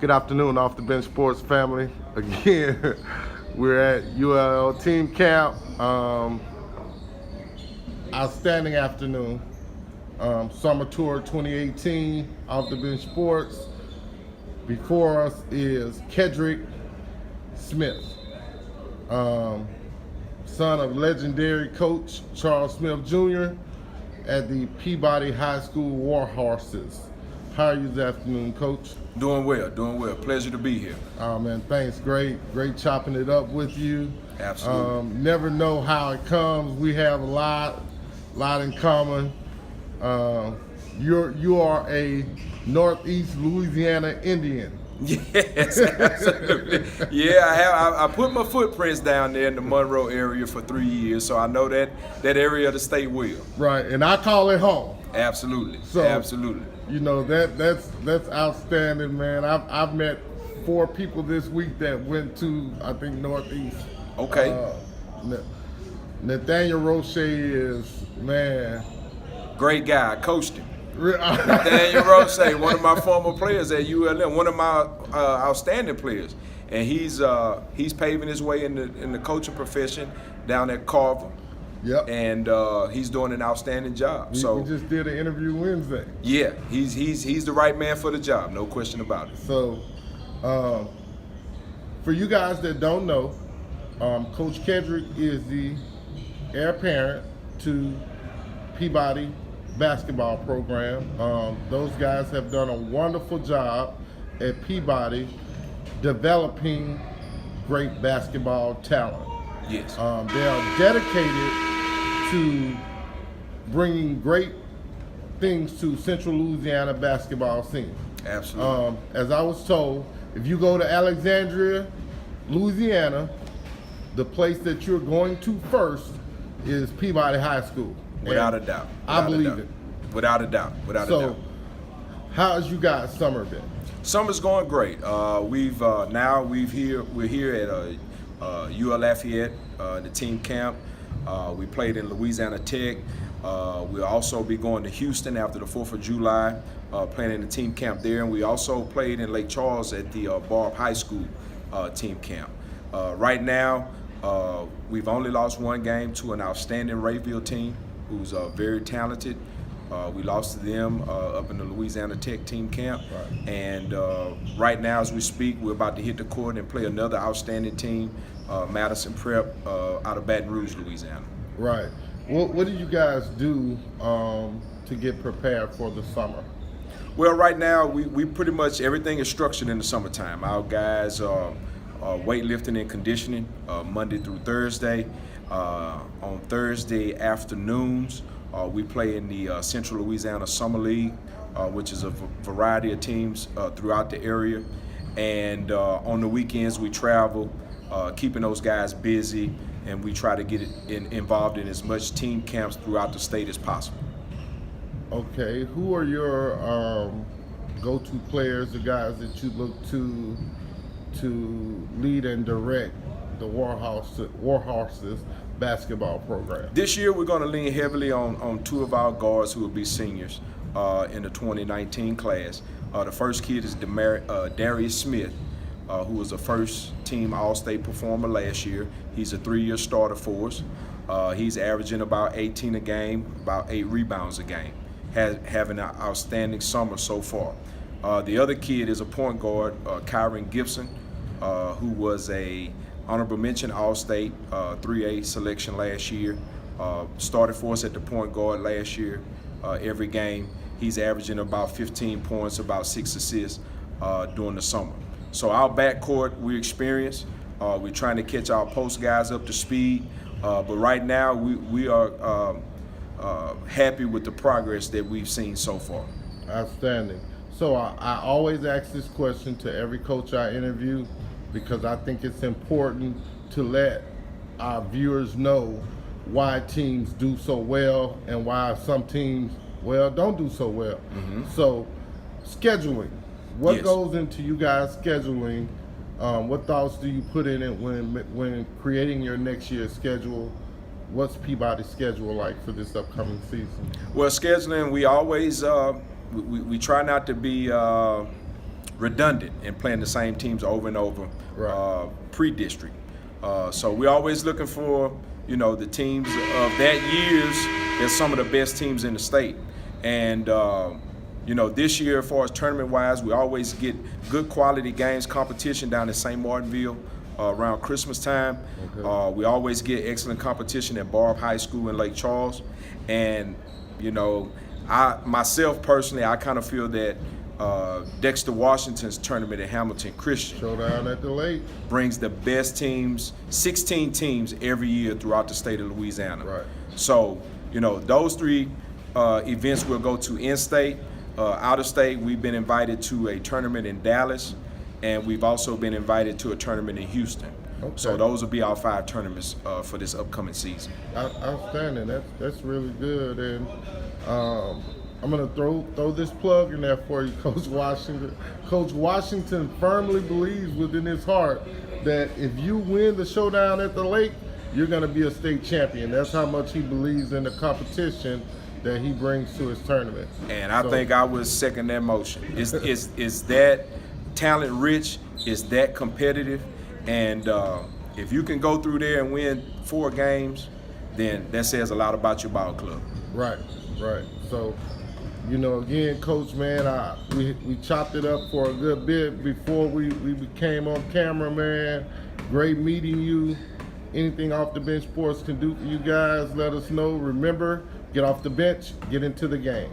Good afternoon, Off the Bench Sports family. Again, we're at ULL Team Camp. Outstanding afternoon. Summer Tour 2018, Off the Bench Sports. Before us is Kedric Smith, son of legendary coach Charles Smith Jr. at the Peabody High School Warhorses. How are you this afternoon, Coach? Doing well. Pleasure to be here. Oh man, thanks. Great chopping it up with you. Absolutely. Never know how it comes. We have a lot in common. You are a Northeast Louisiana Indian. Yes, absolutely. Yeah, I put my footprints down there in the Monroe area for 3 years, so I know that area of the state well. Right, and I call it home. Absolutely. So, absolutely. You know that's outstanding, man. I've met 4 people this week that went to, I think, Northeast. Okay. Nathaniel Roche is, man, great guy. I coached him. Nathaniel Roche, one of my former players at ULM, one of my outstanding players, and he's paving his way in the coaching profession down at Carver. Yep. And he's doing an outstanding job. We just did an interview Wednesday. Yeah, he's the right man for the job, no question about it. So, for you guys that don't know, Coach Kedric is the heir apparent to Peabody basketball program. Those guys have done a wonderful job at Peabody developing great basketball talent. Yes. They are dedicated to bringing great things to Central Louisiana basketball scene. Absolutely. As I was told, if you go to Alexandria, Louisiana, the place that you're going to first is Peabody High School. Without a doubt. I believe it. Without a doubt. So, how has you guys' summer been? Summer's going great. We're here at UL Lafayette, the team camp. We played in Louisiana Tech. We'll also be going to Houston after the 4th of July, playing in the team camp there. And we also played in Lake Charles at the Barb High School team camp. Right now, we've only lost one game to an outstanding Rayville team who's very talented. We lost to them up in the Louisiana Tech team camp. Right. And right now, as we speak, we're about to hit the court and play another outstanding team, Madison Prep, out of Baton Rouge, Louisiana. Right. What do you guys do to get prepared for the summer? Well, right now, we pretty much, everything is structured in the summertime. Our guys are weightlifting and conditioning Monday through Thursday. On Thursday afternoons, we play in the Central Louisiana Summer League, which is a variety of teams throughout the area. And on the weekends, we travel, keeping those guys busy, and we try to get involved in as much team camps throughout the state as possible. Okay, who are your go-to players, the guys that you look to lead and direct the Warhorses basketball program? This year, we're going to lean heavily on 2 of our guards who will be seniors in the 2019 class. The first kid is Darius Smith, who was a first-team All-State performer last year. He's a 3-year starter for us. He's averaging about 18 a game, about 8 rebounds a game, having an outstanding summer so far. The other kid is a point guard, Kyron Gibson, who was a honorable mention All-State 3A selection last year. Started for us at the point guard last year every game. He's averaging about 15 points, about 6 assists during the summer. So our backcourt, we're experienced. We're trying to catch our post guys up to speed. But right now, we are happy with the progress that we've seen so far. Outstanding. So I always ask this question to every coach I interview, because I think it's important to let our viewers know why teams do so well and why some teams, don't do so well. Mm-hmm. So, scheduling. What Yes. goes into you guys scheduling? What thoughts do you put in it when creating your next year's schedule? What's Peabody's schedule like for this upcoming season? Well, scheduling, we always we try not to be redundant and playing the same teams over and over, Right. pre-district. So we're always looking for, the teams of that year's. They're some of the best teams in the state. And, this year, as far as tournament-wise, we always get good quality games, competition down in St. Martinville around Christmas time. Okay. We always get excellent competition at Barb High School in Lake Charles. And, myself personally, I kind of feel that Dexter Washington's tournament at Hamilton Christian Showdown at the lake. brings the best teams, 16 teams every year throughout the state of Louisiana. Right. So, those three events we'll go to in-state. Out of state, we've been invited to a tournament in Dallas, and we've also been invited to a tournament in Houston. Okay. So those will be our 5 tournaments for this upcoming season. Outstanding. That's really good. And I'm gonna throw this plug in there for you, Coach Washington. Coach Washington firmly believes within his heart that if you win the showdown at the lake, you're gonna be a state champion. That's how much he believes in the competition that he brings to his tournament. And I think I would second that motion. Is that talent rich? Is that competitive? And if you can go through there and win 4 games, then that says a lot about your ball club. Right. So, again, Coach, man, we chopped it up for a good bit before we became on camera, man. Great meeting you. Anything Off the Bench Sports can do for you guys, let us know. Remember, get off the bench, get into the game.